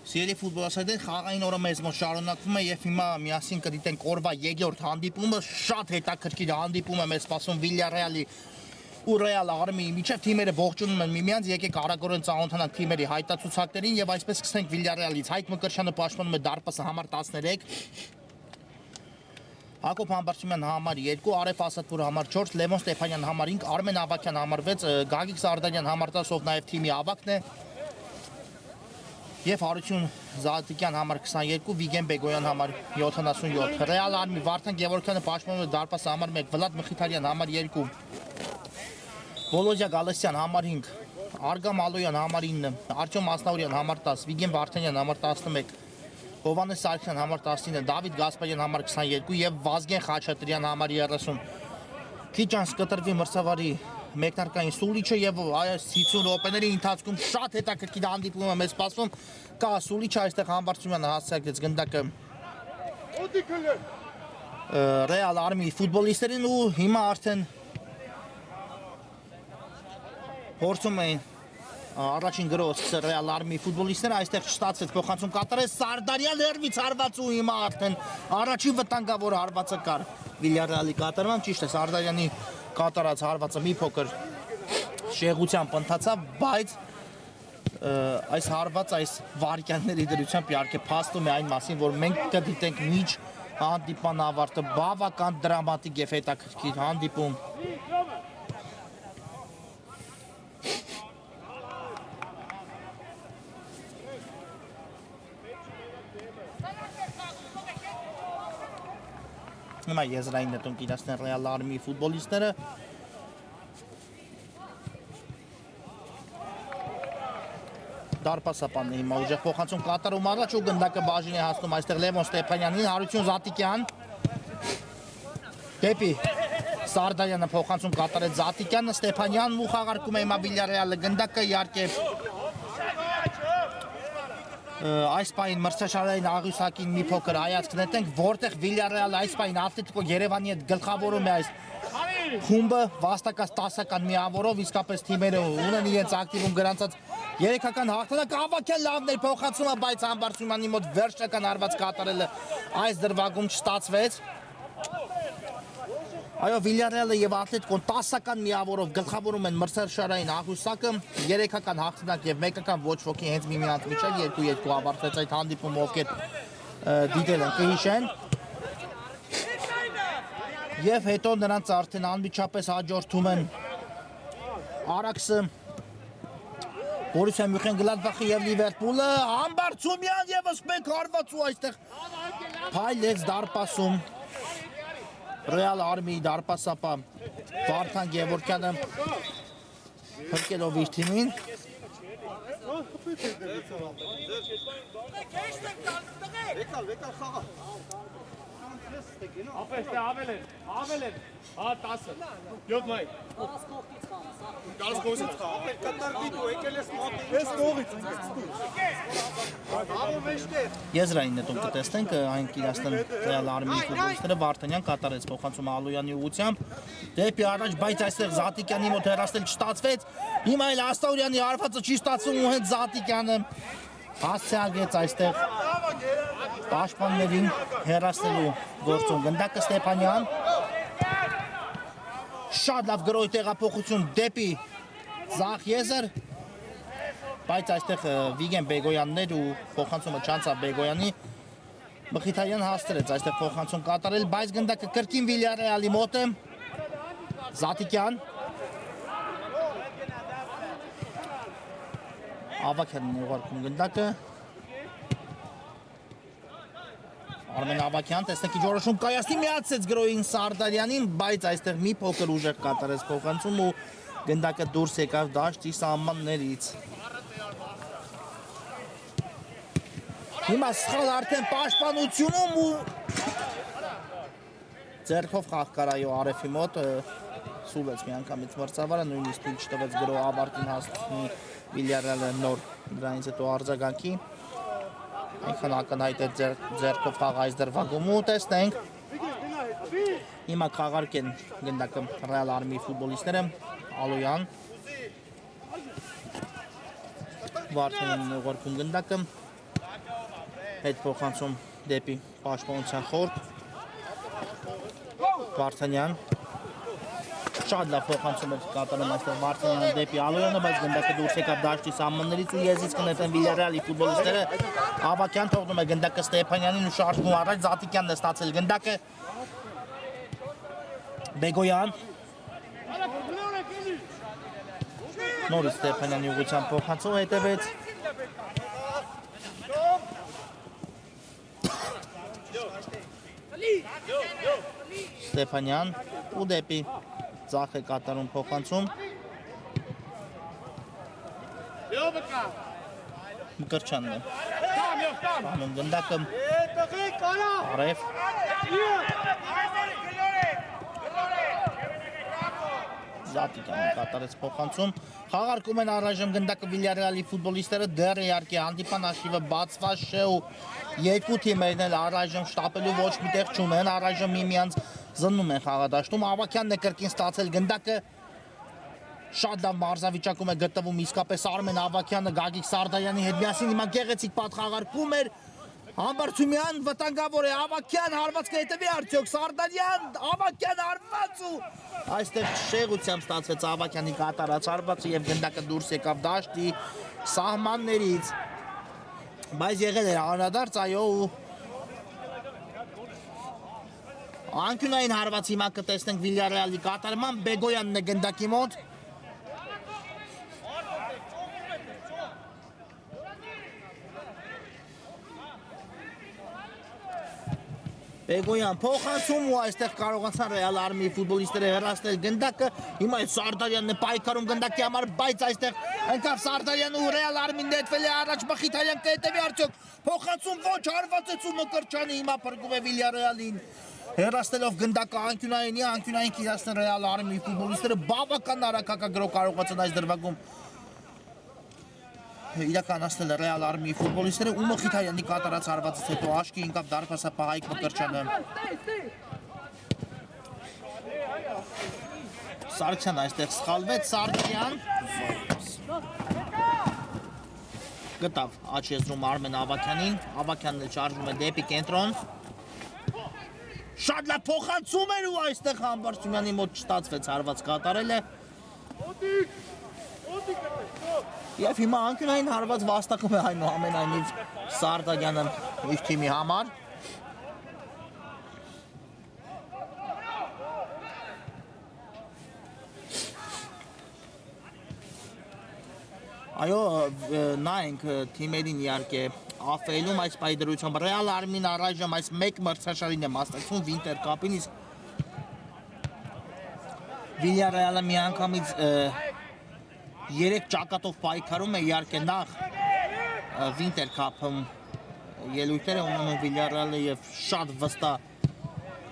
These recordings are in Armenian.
Սիրելի ֆուտբոլասերներ, խաղային օրը մեզ մոտ շարունակվում է եւ հիմա միասին կդիտենք օրվա երկրորդ հանդիպումը, շատ հետաքրքիր հանդիպում է մեզ սպասում Վիլյարեալի ու Ռեալ Արմիի միջև, թիմերը ողջունում են միմյանց, եկեք արագորեն ծանոթանանք թիմերի հայտացուցակներին եւ այսպես սկսենք Վիլյարեալից։ Հայկ Մկրտչյանը պաշտպանում է դարպասը համար 13, Հակոբ Համբարձումյան համար 2, Արեֆ Ասատպուրը համար 4, Լևոն Ստեփանյան համար 5, Արմեն Ավագյան համար 6, Գագիկ Սարդանյան համար 10, ով նաեւ թիմի ավագն է, եւ Հարություն Զատիկյան համար 22, Վիգեն Բեգոյան համար 77։ Ռեալ Արմի Վարդան Գևորգյանը պաշտպանում է դարպասը համար 1, Վլադ Մխիթարյան համար 2, Վոլոդյա Գալստյան համար 5, Արգամ Ալոյան համար 9, Արտյոմ Ասնաուրյան համար 10, Վիգեն Վարդանյան համար 11, Հովանես Սարգսյան համար 19, Դավիթ Գասպարյան համար 22 եւ Վազգեն Խաչատրյան համար 30։ Քիչ անց կտրվի մրցավարի մեկնարկային Սուլիչը եւ այս 50 րոպեների ընթացքում շատ հետաքրքիր հանդիպում է մեզ սպասվում։ Կա Սուլիչը, այստեղ Համբարձումյանը հասցրեց գնդակը Ռեալ Արմիի ֆուտբոլիստերին ու հիմա արդեն փորձում էին առաջին գրոհը Ռեալ Արմիի ֆուտբոլիստները, այստեղ չստացվեց փոխանցում կատարեց Սարդարյան հերվից հարված ու հիմա արդեն առաջին վտանգավոր հարվածը կար Վիլյարեալի կատարմամբ, ճիշտ է Սարդարյանի կատարած հարվածը մի փոքր շեղությամբ ընթացավ, բայց այս հարվածը այս վարքյանների դրությամբ իհարկե փաստում է այն մասին, որ մենք կդիտենք միջ հանդիպման ավարտը, բավական դրամատիկ եւ հետաքրքիր հանդիպում։ Հիմա եզրային նետում կիրացնեն Ռեալ Արմիի ֆուտբոլիստները։ Դարպասապանն է հիմա ուժեղ փոխանցում կատարում առաջ ու գնդակը բաժին է հասնում այստեղ Լևոն Ստեփանյանին, Հարություն Զատիկյան դեպի Սարդարյանը փոխանցում կատարեց Զատիկյանը, Ստեփանյանն ու խաղարկում է հիմա Վիլյարեալը գնդակը իհարկե այս պահին մրցաշարային աղյուսակին մի փոքր հայացք նետենք, որտեղ Վիլյարեալը այս պահին Ատլետիկո Երևանի հետ գլխավորում է այս խումբը վաստակած 10-ական միավորով, իսկապես թիմերը ունեն իրենց ակտիվում գրանցած 3-ական հաղթանակ, Ավագյան լավն էր փոխանցումը, բայց Համբարձումյանի մոտ վերջնական հարված կատարելը այս դրվագում չստացվեց։ Այո, Վիլյարեալը եւ Ատլետիկոն 10-ական միավորով գլխավորում են մրցաշարային աղյուսակը, 3-ական հաղթանակ եւ 1-ական ոչ ոքի հենց միմյանց միջև 2-2 ավարտվեց այդ հանդիպումը, ովքեր դիտել են կհիշեն։ Եվ հետո նրանց արդեն անմիջապես հաջորդում են Արաքսը, Բորուսիա Մյունխեն-Գլադբախը եւ Լիվերպուլը, Համբարձումյան եւս մեկ հարված ու այստեղ փայլեց դարպասում Ռեալ Արմիի դարպասապա Վարդան Գևորգյանը հրկելով իր թիմին։ Ապեստե ավել են, հա 10, 7 մայ։ Գալս կողից խաղ։ Կտար դու եկել ես մոտի։ Ես կողից Եզրային նետում կտեսնենք այն կիրացնեն Ռեալ Արմիի ֆուտբոլիստները, Վարդանյան կատարեց փոխանցումը Ալոյանի ուղղությամբ դեպի առաջ, բայց այստեղ Զատիկյանի մոտ հեռացնել չստացվեց։ Հիմա էլ Աստաուրյանի հարվածը չի ստացվում ու հենց Զատիկյանը հասցեագեց այստեղ պաշտպաններին հեռացնելու գործում։ Գնդակը Ստեփանյան շատ լավ գրոհի տեղափոխություն դեպի Զախ Եզր, բայց այստեղ Վիգեն Բեգոյանն էր ու փոխանցումը չանցավ Բեգոյանի, Մխիթարյան հաստրեց այստեղ փոխանցում կատարել, բայց գնդակը կրկին Վիլյարեալի մոտ է, Զատիկյան, Ավագյանն ուղարկում գնդակը, Արմեն Ավագյան, տեսնեք ինչ որոշում կայացնի, միացեց գրոհին Սարդարյանին, բայց այստեղ մի փոքր ուժեղ կատարեց փոխանցում ու գնդակը դուրս եկավ դաշտի սահմաններից։ Հիմա սխալ արդեն պաշտպանությունում ու ձեռքով խաղ կար այո Արեֆի մոտ, սուլեց միանգամից մրցավարը, նույնիսկ ինչ տվեց գրոհ ավարտին հասցնի Վիլյարեալը նոր դրանից հետո արձագանքի։ Այնքան ակնհայտ է ձեռքով խաղ այս դրվագում ու տեսնենք հիմա խաղարկ են գնդակը Ռեալ Արմիի ֆուտբոլիստները, Ալոյան, Վարդանյանն ուղարկում գնդակը, հետ փոխանցում դեպի պաշտպանության խորտ Վարդանյան շատ լավ փոխանցում էր կատարում այստեղ Վարդանյանը դեպի Ալոյանը, բայց գնդակը դուրս եկավ դաշտի սահմաններից ու եզից կնետեն Վիլյարեալի ֆուտբոլիստները Ավակյան թողնում է գնդակը Ստեփանյանին ու շարժվում առաջ Զատիկյանն է ստացել գնդակը Բեգոյան նորից Ստեփանյանի ուղղությամբ փոխանցում հետևեց Ստեփանյան ու դեպի Ձախ է կատարում փոխանցում Մկրչյանն է անում գնդակը արև Զատիկյանը կատարեց փոխանցում խաղարկում են առայժմ գնդակը Վիլյարեալի ֆուտբոլիստները դեռ իհարկե հանդիպան հաշիվը բացված չէ ու երկու թիմերն էլ առայժմ շտապելու ոչ մի տեղ չունեն առայժմ միմյանց զննում են խաղադաշտում Ավակյանն է կրկին ստացել գնդակը շատ լավ մարզավիճակում է գտնվում իսկապես Արմեն Ավակյանը Գագիկ Սարդարյանի հետ միասին հիմա գեղեցիկ պատխաղարկում էր Համբարձումյան վտանգավոր է Ավակյան հարված կհետևի արդյոք Սարդարյան Ավակյան հարված ու այստեղ շեղությամբ ստացվեց Ավակյանի կատարած հարվածը եւ գնդակը դուրս եկավ դաշտի սահմաններից բայց եղել էր անդրադարձ այո Անկյունային հարված հիմա կտեսնենք Վիլյարեալի կատարման Բեգոյանն է գնդակի մոտ Բեգոյան փոխանցում ու այստեղ կարողացան Ռեալ Արմիի ֆուտբոլիստները հեռացնել գնդակը հիմա այդ Սարդարյանն է պայքարում գնդակի համար բայց այստեղ ընկավ Սարդարյանը ու Ռեալ Արմին նետվել է առաջ Մխիթարյան կհետևի արդյոք փոխանցում ոչ հարվածեցում Մկրչյանը հիմա փրկում է Վիլյարեալին հեռացնելով գնդակը անկյունային կիրացնել Ռեալ Արմիի ֆուտբոլիստները բավական արագ կարողացան այս դրվագում իրականացնել Ռեալ Արմիի ֆուտբոլիստները ու Մխիթարյանի կատարած հարվածից հետո աչքի ընկավ դարպասապահ Հայկ Մկրչյանը Սարգսյան այստեղ սխալվեց Սարգսյան գտավ աչ եզրում Արմեն Ավակյանին Ավակյանն էլ շարժվում է դեպի կենտրոն Շատ լավ փոխանցում էր ու այստեղ Համբարձումյանի մոտ չստացվեց հարված կատարելը Եվ հիմա անկյունային հարված վաստակում է այնուամենայնիվ Սարդարյանը իր թիմի համար Այո, նայենք թիմերին իհարկե ԱՖ-ում այս պայդրությամբ Ռեալ Արմին առայժմ այս մեկ մրցաշարին է մասնակցում Վինտեր կապին իսկ Վիլյարեալը միանգամից 3 ճակատով պայքարում է իհարկե նախ Վինտեր կապում ելույթներ է ունենում Վիլյարեալը եւ շատ վստահ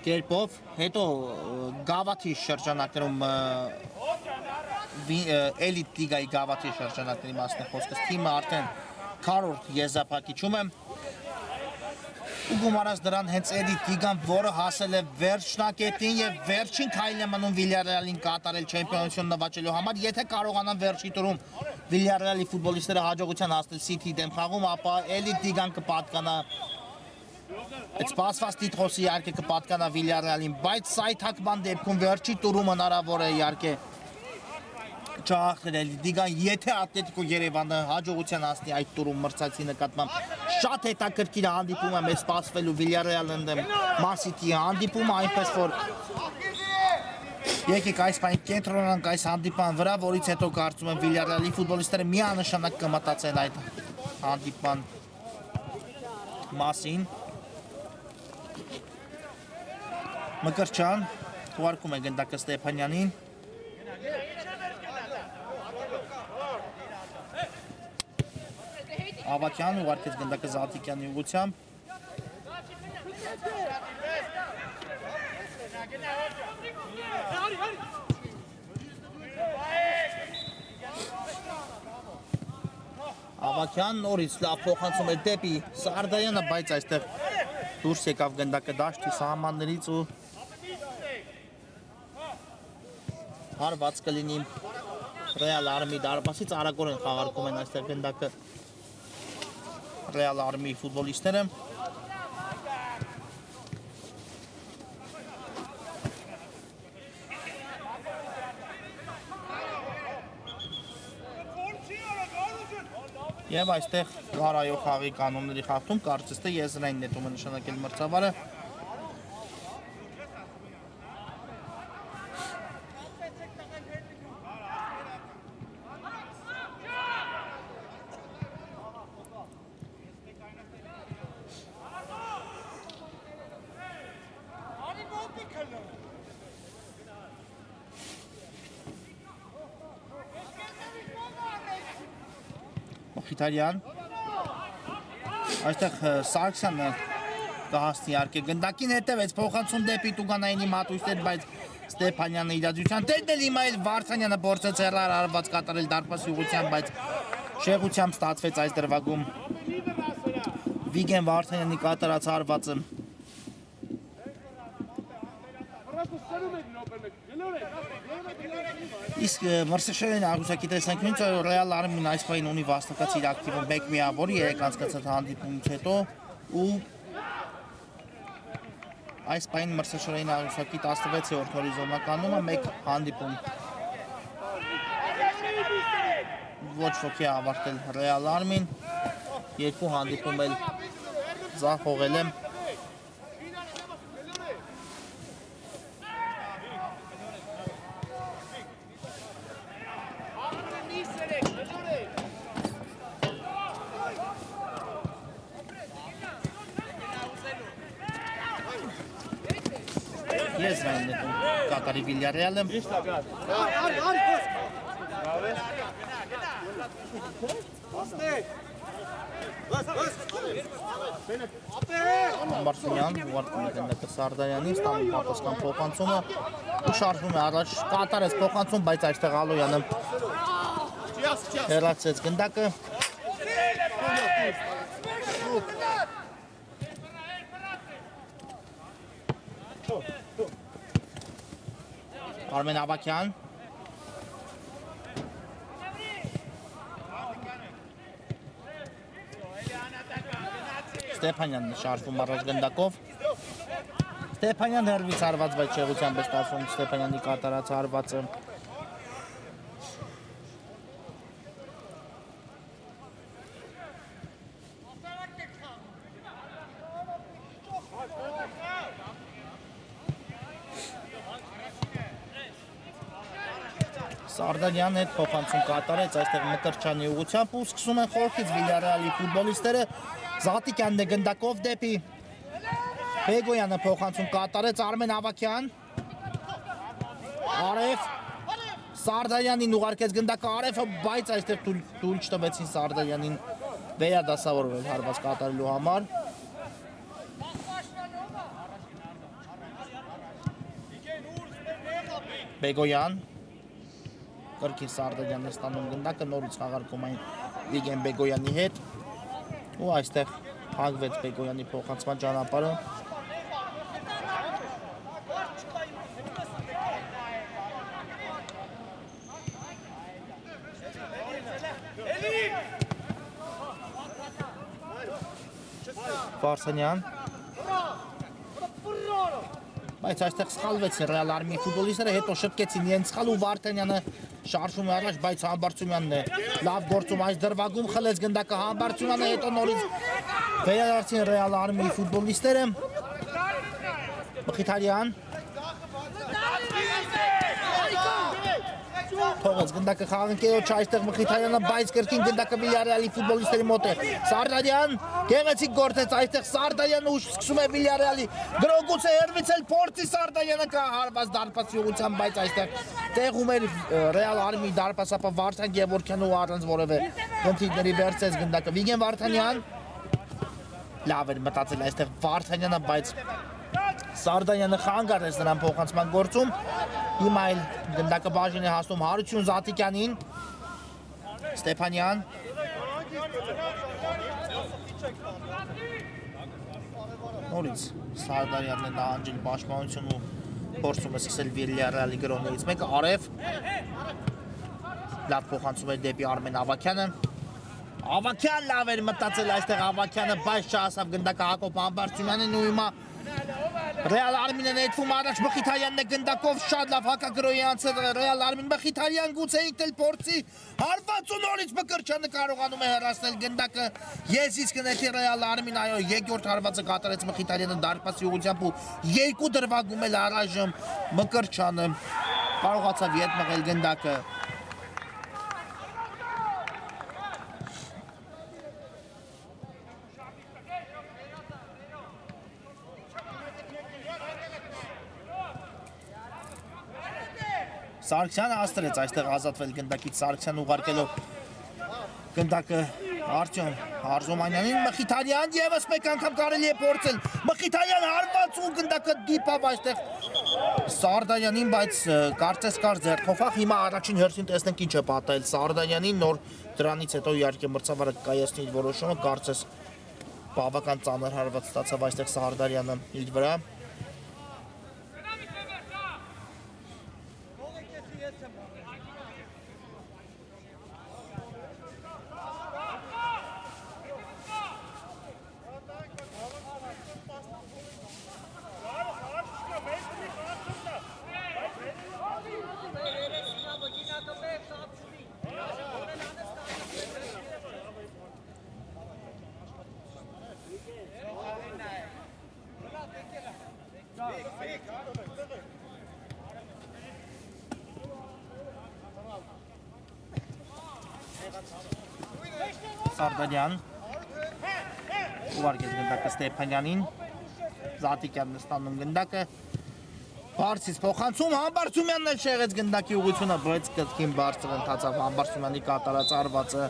կերպով հետո Գավաթի շրջանակներում էլիտ լիգայի Գավաթի շրջանակների մասն է խոսքս թիմը արդեն 4-րդ եզրափակիչում է ու գումարած դրան հենց էլիտ լիգան որը հասել է վերջնակետին եւ վերջին քայլն է մնում Վիլյարեալին կատարել չեմպիոնություն նվաճելու համար եթե կարողանան վերջի տուրում Վիլյարեալի ֆուտբոլիստները հաջողության հասնել Սիթիի դեմ խաղում ապա էլիտ լիգան կպատկանա Այդ սպասված տիտղոսը իհարկե կպատկանա Վիլյարեալին բայց սայթակման դեպքում վերջի տուրում հնարավոր է իհարկե Չախրել դիգան եթե Ատլետիկո Երևանը հաջողության հասնի այդ տուրում մրցակցի նկատմամբ շատ հետաքրքիր հանդիպում է մեզ սպասվելու Վիլյարեալն դեմ Man City-ի հանդիպումը այնպես որ եկեք այս բան կենտրոնանանք այս հանդիպման վրա որից հետո կարծում եմ Վիլյարեալի ֆուտբոլիստները միանշանակ կմտածեն այդ հանդիպման մասին Մկրչյան թողարկում է գնդակը Ստեփանյանին Ավակյան ուղարկեց գնդակը Զատիկյանի ուղղությամբ Ավակյան նորից լավ փոխանցում է դեպի Սարդարյանը, բայց այստեղ դուրս եկավ գնդակը դաշտի սահմաններից ու հարված կլինի Ռեալ Արմի դարպասից արագորեն խաղարկում են այստեղ գնդակը Ռեալ Արմիի ֆուտբոլիստները։ Եվ այստեղ Լարայով խաղի կանոնների խախտում կարծես թե եզրային նետում է նշանակել մրցավարը։ Մխիթարյան այստեղ Սարգսյանը կհասնի իհարկե գնդակին հետևեց փոխանցում դեպի Տուգանայինի մատույցներ, բայց Ստեփանյանը իրադրության տերն էլ հիմա էլ Վարդանյանը փորձեց հեռար արված կատարել դարպասի ուղղությամբ, բայց շեղությամբ ստացվեց այս դրվագում Վիգեն Վարդանյանի կատարած հարվածը։ Իսկ մրցաշարային աղյուսակի տեսանկյունից Ռեալ Արմին այս պահին ունի վաստակած իր ակտիվում մեկ միավոր 3 անցկացած հանդիպումից հետո ու այս պահին մրցաշարային աղյուսակի 16-րդ հորիզոնականում մեկ հանդիպում ոչ ոքի ավարտել Ռեալ Արմին, 2 հանդիպում էլ ձախողել է։ Եզրային նետում կատարի Վիլյարեալը։ Ամբարսունյան ուղարկում է գնդակը Սարդարյանին, ստանում պատասխան փոխանցումը ու շարժվում է առաջ, կատարեց փոխանցում, բայց այստեղ Ալոյանը հեռացրեց գնդակը։ Արմեն Ավակյան Ստեփանյանն շարժվում առաջ գնդակով Ստեփանյան հերվից հարված, բայց շեղությամբ է ստացվում Ստեփանյանի կատարած հարվածը։ Սարդարյանն հետ փոխանցում կատարեց այստեղ Մկրտչյանի ուղղությամբ ու սկսում են խորքից Վիլյարեալի ֆուտբոլիստները Զատիկյանն է գնդակով դեպի Բեգոյանը փոխանցում կատարեց Արմեն Ավակյան Արև Սարդարյանին ուղարկեց գնդակը Արևը, բայց այստեղ թույլ չտվեցին Սարդարյանին վերադասավորվել հարված կատարելու համար։ Բեգոյան Կրկին Սարդարյանն է ստանում գնդակը, նորից խաղարկում այն Վիգեն Բեգոյանի հետ ու այստեղ փակվեց Բեգոյանի փոխանցման ճանապարհը։ Վարդանյան բայց այստեղ սխալվեցին Ռեալ Արմիի ֆուտբոլիստները, հետո շտկեցին իրենց սխալ ու Վարդանյանը շարժում է առաջ, բայց Համբարձումյանն է լավ գործում այս դրվագում, խլեց գնդակը Համբարձումյանը, հետո նորից վերադարձին Ռեալ Արմիի ֆուտբոլիստները։ Մխիթարյան թողեց գնդակը խաղընկերոջ այստեղ Մխիթարյանը, բայց կրկին գնդակը Վիլյարեալի ֆուտբոլիստերի մոտ է։ Սարդարյան գեղեցիկ գործեց այստեղ Սարդարյանը ու սկսում է Վիլյարեալի գրոգուցը հերվից էլ փորձի Սարդարյանը կա հարված դարպասի ուղղությամբ, բայց այստեղ տեղում էր Ռեալ Արմիի դարպասապա Վարդան Գևորգյանը ու առանց որևէ խնդիրների վերցեց գնդակը Վիգեն Վարդանյան լավ էր մտածել այստեղ Վարդանյանը, բայց Սարդարյանը խանգարեց նրան փոխանցման գործում։ Հիմա էլ գնդակը բաժին է հասնում Հարություն Զատիկյանին Ստեփանյան նորից Սարդարյանն է նահանջել պաշտպանություն ու փորձում է սկսել Վիլյարեալի գրողներից մեկը Արև լավ փոխանցում է դեպի Արմեն Ավակյանը Ավակյան լավ էր մտածել այստեղ Ավակյանը, բայց չհասավ գնդակը Հակոբ Համբարձումյանին ու հիմա Ռեալ Արմինը նետվում առաջ Մխիթարյանն է գնդակով շատ լավ Հակագրոյանցը Ռեալ Արմին Մխիթարյան գուցե ինքն էլ փորձի հարված ու նորից Մկրտչյանը կարողանում է հեռացնել գնդակը Եզից կնետի Ռեալ Արմին այո երկրորդ հարվածը կատարեց Մխիթարյանը դարպասի ուղղությամբ ու երկու դրվագում էլ առայժմ Մկրտչյանը կարողացավ ետ մղել գնդակը Սարգսյանը հաստրեց այստեղ ազատվել գնդակից Սարգսյան ուղարկելով գնդակը Արտյոմ Արզումանյանին Մխիթարյան եւս մեկ անգամ կարելի է փորձել Մխիթարյան հարված ու գնդակը դիպավ այստեղ Սարդարյանին բայց կարծես կար ձեռքով հիմա առաջին հերթին տեսնենք ինչ է պատահել Սարդարյանին նոր դրանից հետո իհարկե մրցավարը կայացնի իր որոշումը կարծես բավական ծանր հարված ստացավ այստեղ Սարդարյանը իր վրա Սարդարյան ուղարկեց գնդակը Ստեփանյանին Զատիկյանն է ստանում գնդակը Բարձից փոխանցում Համբարձումյանն էլ շեղեց գնդակի ուղղությունը բայց կրկին բարձր ընթացավ Համբարձումյանի կատարած արվածը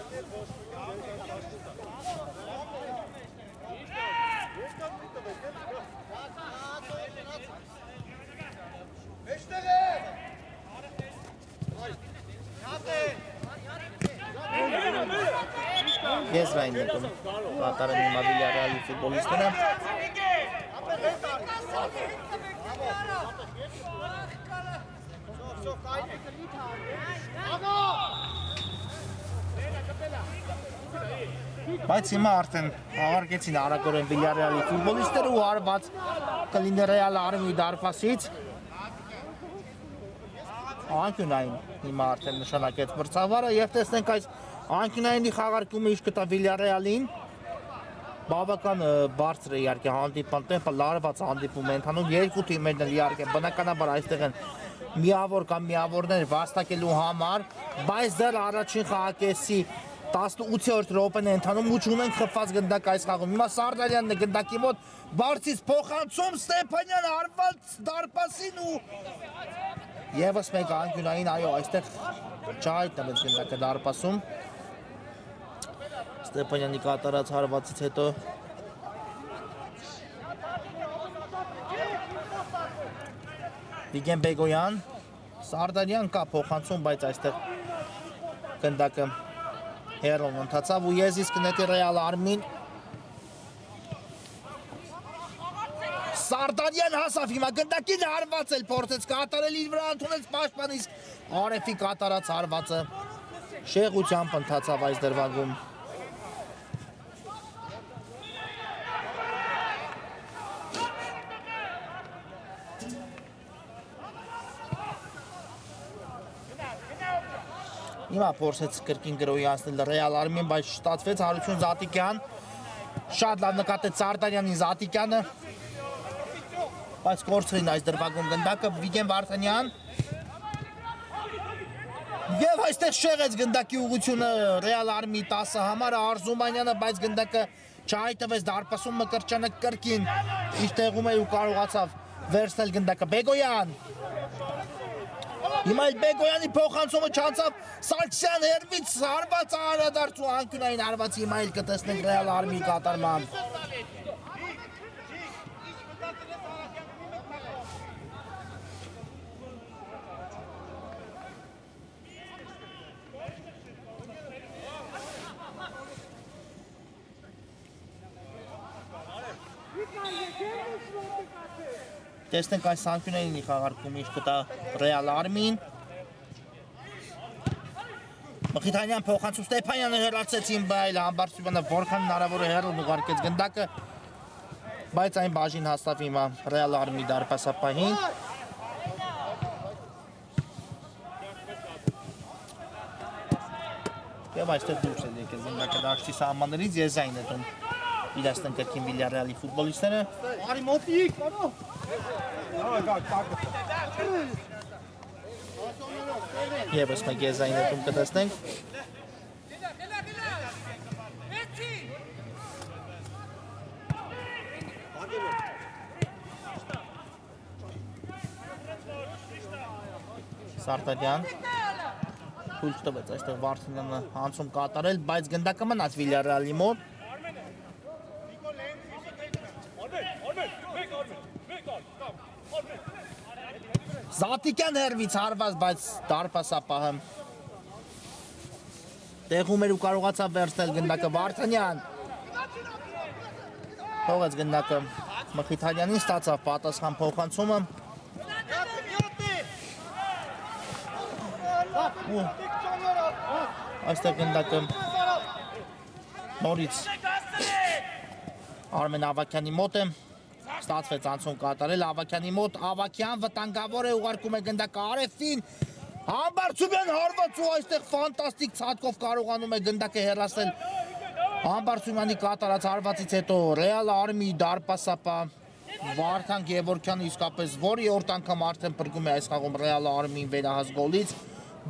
Եզրային նետում կատարեն հիմա Վիլյարեալի ֆուտբոլիստները Բայց հիմա արդեն աղարկեցին արագորեն Վիլյարեալի ֆուտբոլիստները ու արված կլինի Ռեալ Արմի դարպասից Անկյունային հիմա արդեն նշանակեց մրցավարը և տեսնենք այս Անկյունայինի խաղարկումը ինչ կտա Վիլյարեալին բավական բարձր է իհարկե հանդիպան տեմպը լարված հանդիպում է ընթանում երկու թիմերն էլ իհարկե բնականաբար այստեղ են միավոր կամ միավորներ վաստակելու համար բայց դեռ առաջին խաղակեսի 18-րդ րոպեն է ընթանում ու չունենք խփված գնդակ այս խաղում հիմա Սարդարյանն է գնդակի մոտ բարձից փոխանցում Ստեփանյան հարված դարպասին ու Եվս մեկ անկյունային այո այստեղ չհայտնվեց գնդակը դարպասում Ստեփանյանի կատարած հարվածից հետո Վիգեն Բեգոյան Սարդարյան կա փոխանցում բայց այստեղ գնդակը հերոն ընթացավ ու Եզից կնետի Ռեալ Արմին Սարդարյան հասավ հիմա գնդակին հարված էլ փորձեց կատարել իր վրա ընդունեց պաշտպան իսկ Արեֆի կատարած հարվածը շեղությամբ ընթացավ այս դրվագում Հիմա փորձեց կրկին գրոյի անցնել Ռեալ Արմին բայց շտացվեց Հարություն Զատիկյան շատ լավ նկատեց Սարդարյանին Զատիկյանը բայց կորցրին այս դրվագում գնդակը Վիգեն Վարդանյան Եվ այստեղ շեղեց գնդակի ուղղությունը Ռեալ Արմի 10 համարը Արզումանյանը բայց գնդակը չհայտնվեց դարպասում Մկրտչյանը կրկին իր տեղում է ու կարողացավ վերցնել գնդակը Բեգոյան Հիմա էլ Բեգոյանի փոխանցումը չանցավ Սարգսյան հերվից հարված արադարձ ու անկյունային հարված հիմա էլ կտեսնենք Ռեալ Արմի կատարմամբ Տեսնենք այս անկյունայինի խաղարկում ինչ կտա Ռեալ Արմին Մխիթարյան փոխանցում Ստեփանյանը հեռացեցին, բայց Համբարձումյանը որքան հնարավոր է հեռուն ուղարկեց գնդակը, բայց այն բաժին հաստավ հիմա Ռեալ Արմի դարպասապահին։ Եվ այստեղ դուրս է եկել գնդակը դաշտի սահմաններից, եզային է տուն իրացնեն կրկին Վիլյարեալի ֆուտբոլիստները։ Արի մոտիկ, կարո։ Եվս մեկ եզային է տուն կտեսնենք։ Սարտարյան թույլ տվեց այստեղ Վարդանյանը անցում կատարել, բայց գնդակը մնաց Վիլյարեալի մոտ։ Զատիկյան հերվից հարված, բայց դարպասապահը տեղում էր ու կարողացավ վերցնել գնդակը Վարդանյան։ Թողեց գնդակը Մխիթարյանին, ստացավ պատասխան փոխանցումը։ Այստեղ գնդակը նորից Արմեն Ավագյանի մոտ է, ստացվեց անցում կատարել Ավագյանի մոտ, Ավագյան վտանգավոր է, ուղարկում է գնդակը Արեֆին, Համբարձումյան հարված ու այստեղ ֆանտաստիկ ցածկով կարողանում է գնդակը հեռացնել Համբարձումյանի կատարած հարվածից հետո Ռեալ Արմի դարպասապահ Վարդան Գևորգյանը իսկապես որի-օրդ անգամ արդեն փրկում է այս խաղում Ռեալ Արմին վերահաս գոլից,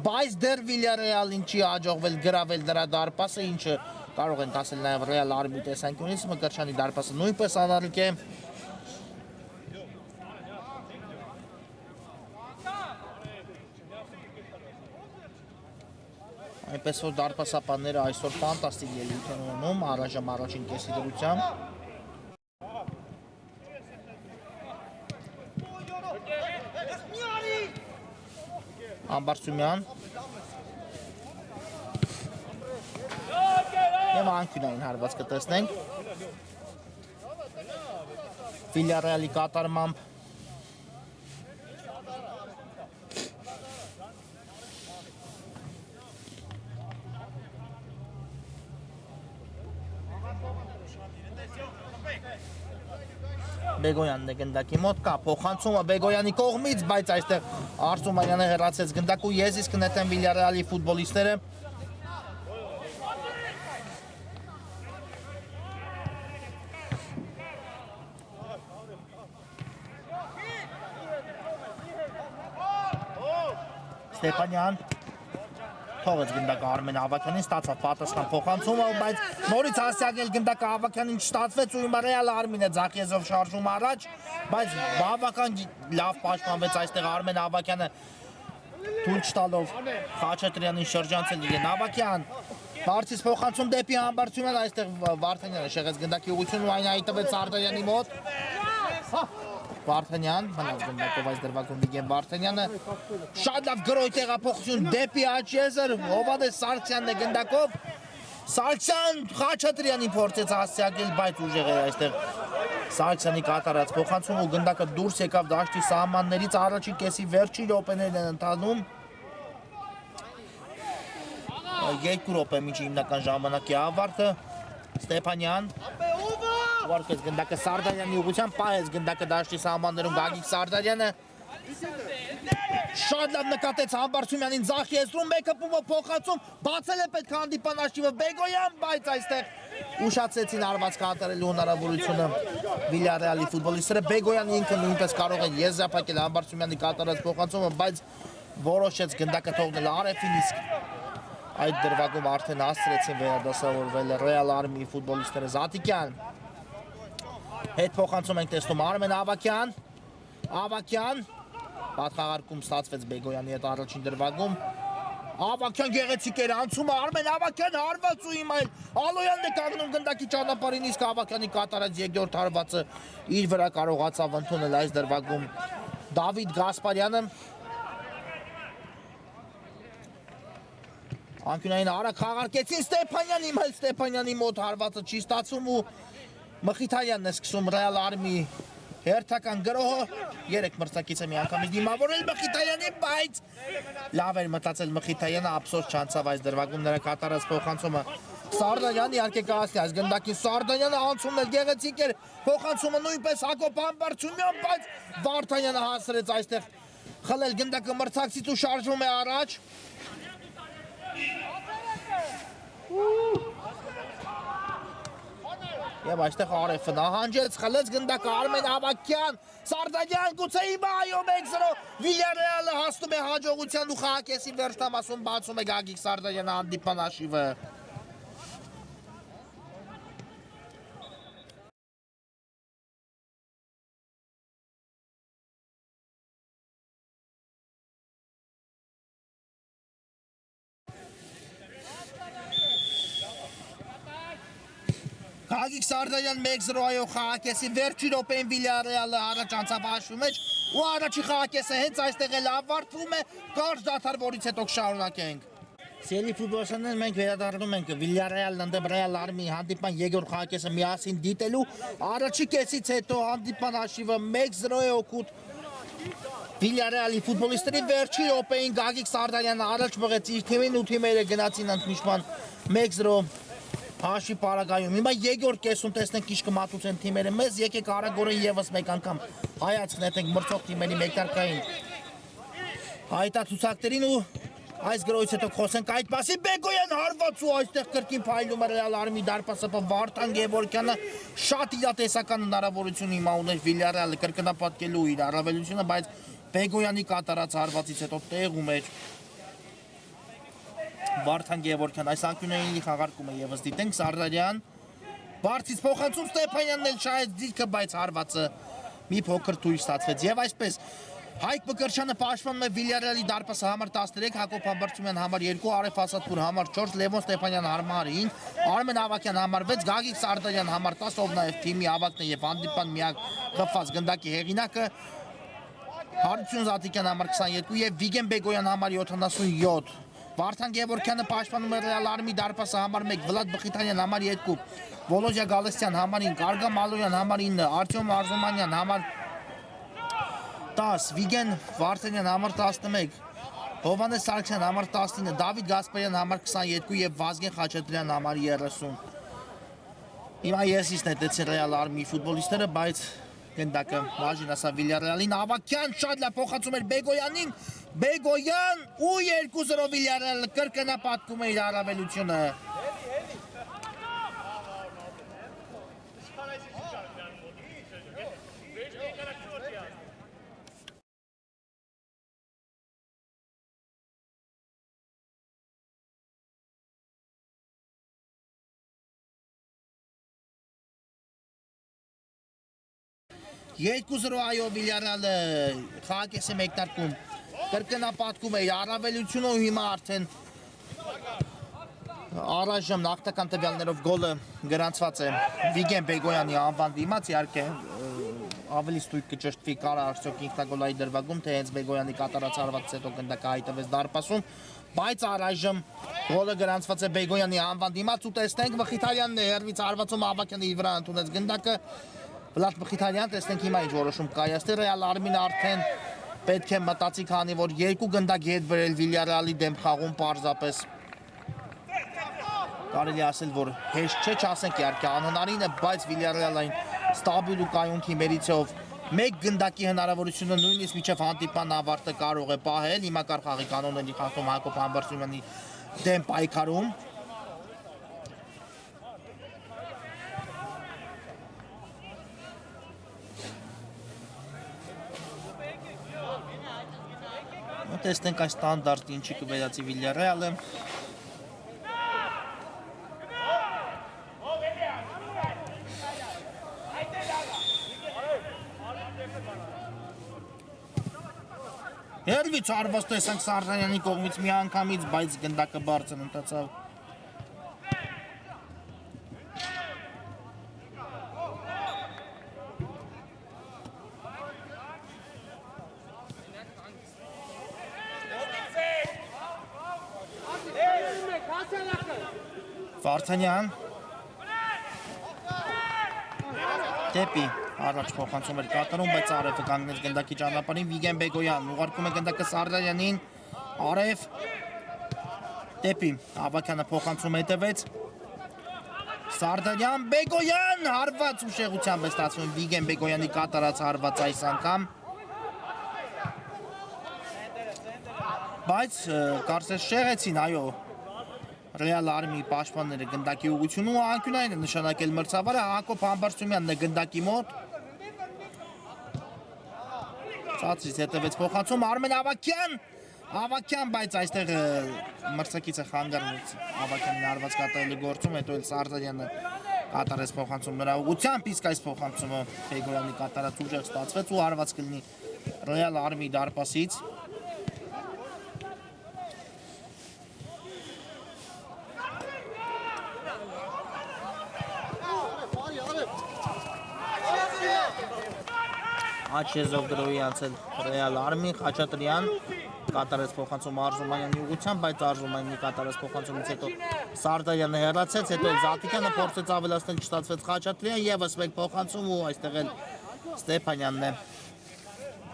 բայց դեռ Վիլյարեալին չի հաջողվել գրավել նրա դարպասը, ինչը կարող ենք ասել նաև Ռեալ Արմի տեսանկյունից, Մկրտչյանի դարպասը նույնպես անառիկ է։ Այնպես որ դարպասապանները այսօր ֆանտաստիկ ելույթ են ունենում առայժմ առաջին կեսի դրությամբ։ Համբարձումյան և անկյունային հարված կտեսնենք Վիլյարեալի կատարմամբ Բեգոյանն է գնդակի մոտ կա, փոխանցումը Բեգոյանի կողմից, բայց այստեղ Արսումանյանը հեռացեց գնդակ ու եզիս կնետեն Վիլյարեալի ֆուտբոլիստները։ Ստեփանյան թողեց գնդակը Արմեն Ավագյանին, ստացավ պատասխան փոխանցումը, բայց նորից հասցեակել գնդակը Ավագյանին չստացվեց ու հիմա Ռեալ Արմին է ձախ եզով շարժում առաջ, բայց բավական լավ պաշտպանվեց այստեղ Արմեն Ավագյանը թույլ չտալով Խաչատրյանին շրջանցել իրեն Ավագյան, բարձից փոխանցում դեպի Համբարձումյան, այստեղ Վարդանյանը շեղեց գնդակի ուղղությունը ու այն հայտնվեց Սարտարյանի մոտ։ Վարդանյան, մնաց գնդակով այս դրվագում Վիգեն Վարդանյանը, շատ լավ գրոյ տեղափոխություն դեպի Աչեզր, Հովհաննես Սարգսյանն է գնդակով, Սարգսյան Խաչատրյանին փորձեց հասցեակել, բայց ուժեղ է այստեղ Սարգսյանի կատարած փոխանցում ու գնդակը դուրս եկավ դաշտի սահմաններից, առաջին կեսի վերջի րոպեներն են ընթանում։ 2 րոպե մինչև հիմնական ժամանակի ավարտը, Ստեփանյան ուղարկեց գնդակը Սարդարյանի ուղղությամբ, պահեց գնդակը դաշտի սահմաններում Գագիկ Սարդարյանը, շատ լավ նկատեց Համբարձումյանին ձախ եզրում, մեկը փոխանցում, բացել է պետք է հանդիպան աչքիվը Բեգոյան, բայց այստեղ ուշացեցին արված կատարելու հնարավորությունը Վիլյարեալի ֆուտբոլիստները, Բեգոյանը ինքը նույնպես կարող է եզրափակել Համբարձումյանի կատարած փոխանցումը, բայց որոշեց գնդակը թողնել Արեֆին, իսկ այդ դրվագում արդեն հասցրեցին վերադասավորվել Ռեալ Արմի ֆուտբոլիստները Զատիկյան։ Հետ փոխանցում ենք տեսնում Արմեն Ավագյան, Ավագյան, պատխաղարկում ստացվեց Բեգոյանի հետ առաջին դրվագում, Ավագյան գեղեցիկ էր անցումը, Արմեն Ավագյան հարված ու հիմա Ալոյանն է կանգնում գնդակի ճանապարհին, իսկ Ավագյանի կատարած երկրորդ հարվածը իր վրա կարողացավ ընդունել այս դրվագում Դավիթ Գասպարյանը։ Անկյունային արագ խաղարկեցին Ստեփանյանին, հիմա Ստեփանյանի մոտ հարվածը չի ստացվում ու Մխիթարյանն է սկսում Ռեալ Արմի Հերթական գրոհը 3 մրցակիցը միանգամից դիմավորել Մխիթարյանին, բայց լավ էր մտածել Մխիթարյանը, ափսոս չանցավ այս դրվագում նրա կատարած փոխանցումը Սարդանյանը իհարկե կհասնի այս գնդակին Սարդանյանը անցումն էլ գեղեցիկ էր փոխանցումը նույնպես Հակոբ Համբարձումյան, բայց Վարդանյանը հասրեց այստեղ խլել գնդակը մրցակցից ու շարժվում է առաջ Եվ այստեղ Արեֆը նահանջեց, խլեց գնդակը Արմեն Ավագյան, Սարդանյան գուցե հիմա այո 1-0 Վիլյարեալը հասնում է հաջողության ու խաղակեսի վերջնամասում բացում է Գագիկ Սարդանյանը հանդիպան հաշիվը Գագիկ Սարդանյան 1-0 այո խաղակեսի վերջի րոպեին Վիլյարեալը առաջ անցավ հաշվի մեջ ու առաջի խաղակեսը հենց այստեղ էլ ավարտվում է կարճ դադար որից հետո կշարունակենք Սիրելի ֆուտբոլիստներ մենք վերադառնում ենք Վիլյարեալն ընդդեմ Ռեալ Արմենիայի հանդիպման երկրորդ խաղակեսը միասին դիտելու առաջի կեսից հետո հանդիպման հաշիվը 1-0 է օգուտ Վիլյարեալի ֆուտբոլիստների վերջի րոպեին Գագիկ Սարդանյանը առաջ մղեց իր թիմին ու թիմերը գնացին ընդմիջման 1-0 Հաշի պարագայում, հիմա երկրորդ կեսում տեսնենք ինչ կմատուցեն թիմերը մեզ, եկեք Արագորեն ևս մեկ անգամ հայացք նետենք մրցող թիմերի մեկնարկային հայտացուցակներին ու այս գրոյից հետո խոսենք այդ մասի Բեգոյան հարված ու այստեղ կրկին փայլում է Ռեալ Արմենիայի դարպասապը Վարդան Գևորգյանը շատ իրատեսական հնարավորություն հիմա ուներ Վիլյարեալը կրկնապատկելու իր առավելությունը, բայց Բեգոյանի կատարած հարվածից հետո տեղում էր Վարդան Գևորգյան այս անկյունային խաղարկումը ևս դիտենք Սարդարյան Բարձից փոխանցում Ստեփանյանն էլ շահեց դիրքը, բայց հարվածը մի փոքր թույլ ստացվեց եւ այսպես Հայկ Մկրտչյանը պաշտպանում է Վիլյարեալի դարպասը համար 13, Հակոբ Համբարձումյան համար 2, Արեֆ Ասատպուր համար 4, Լևոն Ստեփանյան համար 5, Արմեն Ավագյան համար 6, Գագիկ Սարդարյան համար 10, ով նաեւ թիմի ավագն է եւ հանդիպան միակ խփված գնդակի հեղինակը Հարություն Զատիկյան համար 22 եւ Վիգեն Բեգոյան համար 77 Վարդան Գևորգյանը պաշտպանում է Ռեալ Արմենիայի դարպասը համար 1, Վլադ Մխիթարյան համար 2, Վոլոդյա Գալստյան համար 5, Արգամ Ալոյան համար 9, Արտյոմ Արզումանյան համար 10, Վիգեն Վարդանյան համար 11, Հովհաննես Սարգսյան համար 19, Դավիթ Գասպարյան համար 22 եւ Վազգեն Խաչատրյան համար 30։ Հիմա ես իսկ նետեցի Ռեալ Արմենիայի ֆուտբոլիստները, բայց գնդակը բաժին ասա Վիլյարեալին, Ավագյան շատ լավ փոխանցում էր Բեգոյանին, Բեգոյան ու 2-0 Վիլյարեալը կրկնապատկում է իր առավելությունը։ Երկու-0 այո Վիլյարեալը խաղակեսի մեկնարկում կրկնապատկում է առավելությունը ու հիմա արդեն առայժմ նախնական տվյալներով գոլը գրանցված է Վիգեն Բեգոյանի անվան դիմաց, իհարկե ավելի ստույգ կճշտվի կարա արդյոք ինքնագոլայի դրվագում, թե հենց Բեգոյանի կատարած հարվածից հետո գնդակը հայտնվեց դարպասում, բայց առայժմ գոլը գրանցված է Բեգոյանի անվան դիմաց ու տեսնենք Մխիթարյանն է հեռվից հարվածում Ավագյանը իր վրա ընդունեց գնդակը Վլադ Մխիթարյան, տեսնենք հիմա ինչ որոշում կայացնի Ռեալ Արմենիան արդեն պետք է մտածի, քանի որ երկու գնդակ հետ բերել Վիլյարեալի դեմ խաղում պարզապես կարելի ասել, որ հեշտ չէ, չասենք իհարկե անհնարին է, բայց Վիլյարեալային ստաբիլ ու կայուն թիմերից է, ով մեկ գնդակի հնարավորությունը նույնիսկ մինչև հանդիպան ավարտը կարող է պահել, հիմա կար խաղի կանոնների խախտում Հակոբ Համբարձումյանի դեմ պայքարում Տեսնենք այս ստանդարտ ինչի կվերածի Վիլյարեալը Հերվից արված տեսանք Սարդանյանի կողմից մի անգամից, բայց գնդակը բարձր ընթացավ Վարդանյան Տեպի Առաջ փոխանցում էր կատարում, բայց Արևը կանգնեց գնդակի ճանապարհին Վիգեն Բեգոյան ուղարկում է գնդակը Սարդարյանին Արև դեպի Ավակյանը փոխանցում հետևեց Սարդարյան Բեգոյան հարված ուշեղությամբ է ստացվում Վիգեն Բեգոյանի կատարած հարված այս անգամ բայց կարծես շեղեցին այո Ռեալ Արմի պաշտպանները գնդակի ուղղությունը ու անկյունային է նշանակել մրցավարը Հակոբ Համբարձումյանն է գնդակի մոտ Ծածից հետևեց փոխանցում Արմեն Ավակյան բայց այստեղ մրցակիցը խանգարվեց Ավակյանին արված կատարելի գործում հետո էլ Սարդարյանը կատարեց փոխանցում նրա ուղղությամբ իսկ այս փոխանցումը Բեգոյանի կատարած ուժեղ ստացվեց ու արված կլինի Ռեալ Արմի դարպասից Աչեզով գրոյի անցել Ռեալ Արմի, Խաչատրյան կատարեց փոխանցում Արզումանյանի ուղղությամբ, բայց Արզումանյանի կատարած փոխանցումից հետո Սարդարյանը հեռացեց, հետո Զաթիկյանը փորձեց ավելացնել, չստացվեց Խաչատրյան, ևս մեկ փոխանցում ու այստեղ էլ Ստեփանյանն է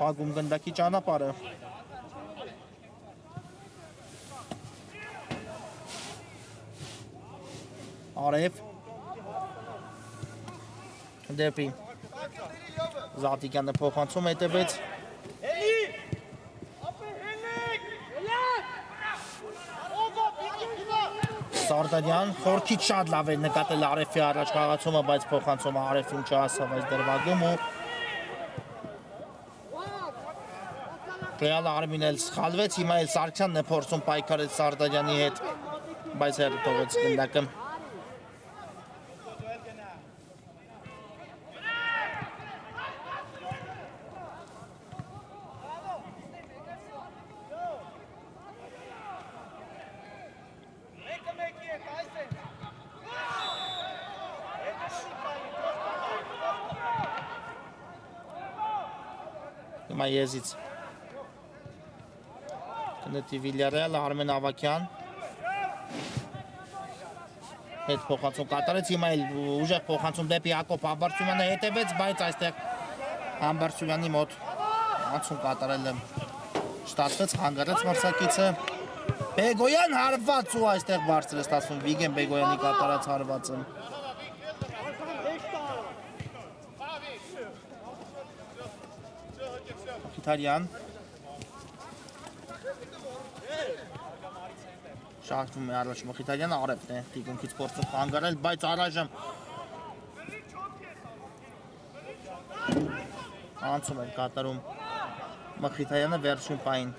փակում գնդակի ճանապարհը։ Արև դեպի Զատիկյանը փոխանցում հետևեց Սարդարյան խորքից շատ լավ է նկատել Արեֆի առաջ խաղացումը, բայց փոխանցումը Արեֆին չհասավ այս դրվագում ու Ռեալ Արմին էլ սխալվեց, հիմա էլ Սարգսյանն է փորձում պայքարել Սարդարյանի հետ, բայց հեռու թողեց գնդակը Հիմա եզից կնետի Վիլյարեալ, Արմեն Ավակյան հետ փոխանցում կատարեց, հիմա էլ ուժեղ փոխանցում դեպի Հակոբ Համբարձումյանը հետևեց, բայց այստեղ Համբարձումյանի մոտ անցում կատարելը չստացվեց, խանգարեց մրցակիցը Բեգոյան հարված ու այստեղ բարձր է ստացվում Վիգեն Բեգոյանի կատարած հարվածը Խիթարյան շահվում է առաջ Մխիթարյանը Արևն է թիկունքից փորձում խանգարել, բայց առայժմ անցում էր կատարում Մխիթարյանը վերջին պահին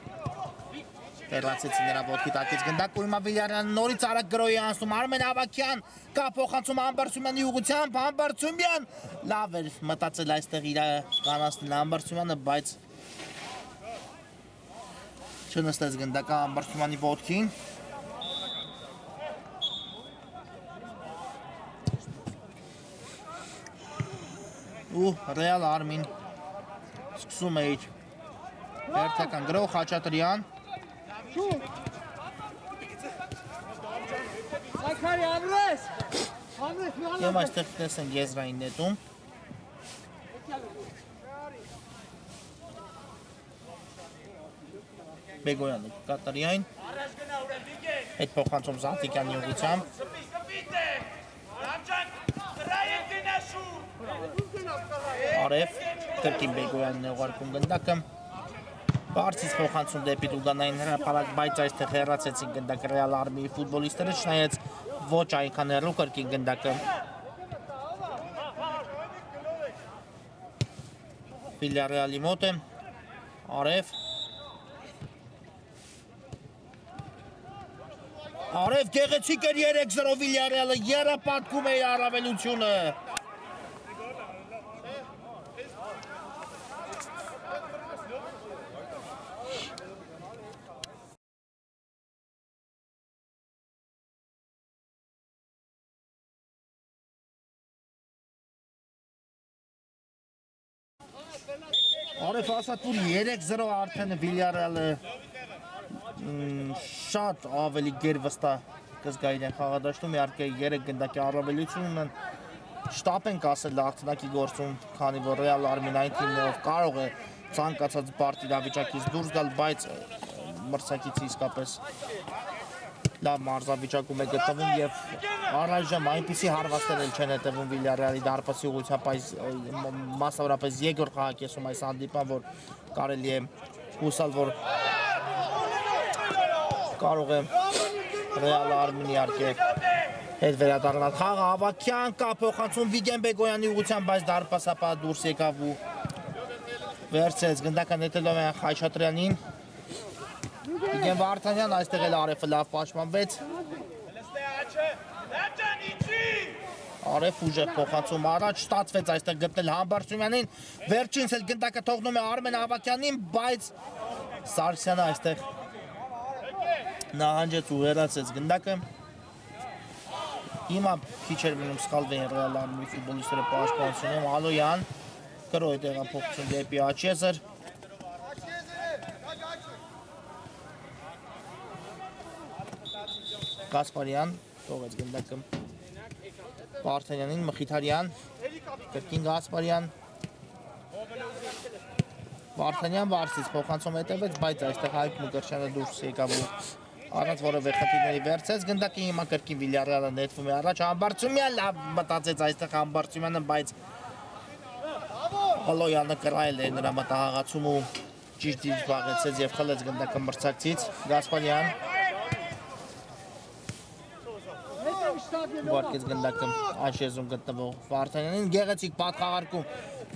վերացեցի նրա ոտքի տակից գնդակ ու հիմա Վիլյարյանը նորից արագ գրոյի անցնում Արմեն Ավակյան կա փոխանցում Համբարձումյանի ուղղությամբ Համբարձումյան լավ էր մտածել այստեղ իր կանացնել Համբարձումյանը, բայց չնստեց գնդակը Համբարձումյանի ոտքին ու Ռեալ Արմին սկսում է իր հերթական գրող Խաչատրյան Եվ այստեղ տեսնենք եզրային նետում Բեգոյանը կատարյային հետ փոխանցում Զատիկյանի ուղղությամբ Արև կրկին Բեգոյանն է ուղարկում գնդակը Բարձից փոխանցում դեպի Դուգանային հրապարակ, բայց այստեղ հեռացեցին գնդակը Ռեալ Արմիի ֆուտբոլիստները, չնայած ոչ այնքան հեռու կրկին գնդակը Վիլյարեալի մոտ է Արև գեղեցիկ էր 3-0 Վիլյարեալը եռապատկում է իր առավելությունը Արև ասած որ 3-0 արդեն Վիլյարեալը շատ ավելի գերվստահ կզգային են խաղադաշտում, իհարկե 3 գնդակի առավելություն ունեն, շտապ ենք ասել լաղթնակի գործում, քանի որ Real Army-ն այն թիմներով կարող է ցանկացած բարդ իրավիճակից դուրս գալ, բայց մրցակիցը իսկապես լավ մարզավիճակում է գտնվում եւ առայժմ այնպիսի հարվածներ էլ չեն հետևում Villarreal-ի դարպասի ուղղությամբ, այս մասնավորապես երկրորդ խաղակեսում այս հանդիպան, որ կարելի է հուսալ, որ կարող է Real Army-ն իհարկե հետ վերադառնալ խաղը Ավակյան կա փոխանցում Վիգեն Բեգոյանի ուղղությամբ, բայց դարպասապահ դուրս եկավ ու վերցրեց գնդակը նետելով են Խաչատրյանին Վիգեն Վարդանյան այստեղ էլ Արեֆը լավ պաշտպանվեց Արեֆ ուժեղ փոխանցում առաջ ստացվեց այստեղ գտնել Համբարձումյանին վերջինս էլ գնդակը թողնում է Արմեն Ավակյանին, բայց Սարգսյանը այստեղ նահանջեց ու հեռացեց գնդակը Հիմա քիչ էր մնում սխալվեն Real Army ֆուտբոլիստները պաշտպանությունում Ալոյան կրոյ տեղափոխություն դեպի Աչեզեր Գասպարյան թողեց գնդակը Վարդանյանին Մխիթարյան կրկին Գասպարյան Վարդանյան վարսից փոխանցում հետևեց, բայց այստեղ Հայկ Մկրտչյանը դուրս եկավ ու առանց որևէ խնդիրների վերցեց գնդակը հիմա կրկին Villarreal-ը նետվում է առաջ Համբարձումյան լավ մտածեց այստեղ Համբարձումյանը, բայց Ալոյանը կրայել է նրա մտահղացում ու ճիշտ զբաղեցեց եւ խլեց գնդակը մրցակցից Գասպարյան Վարկեց գնդակը Աշեզում գտնվող Վարդանյանին գեղեցիկ պատխաղարկում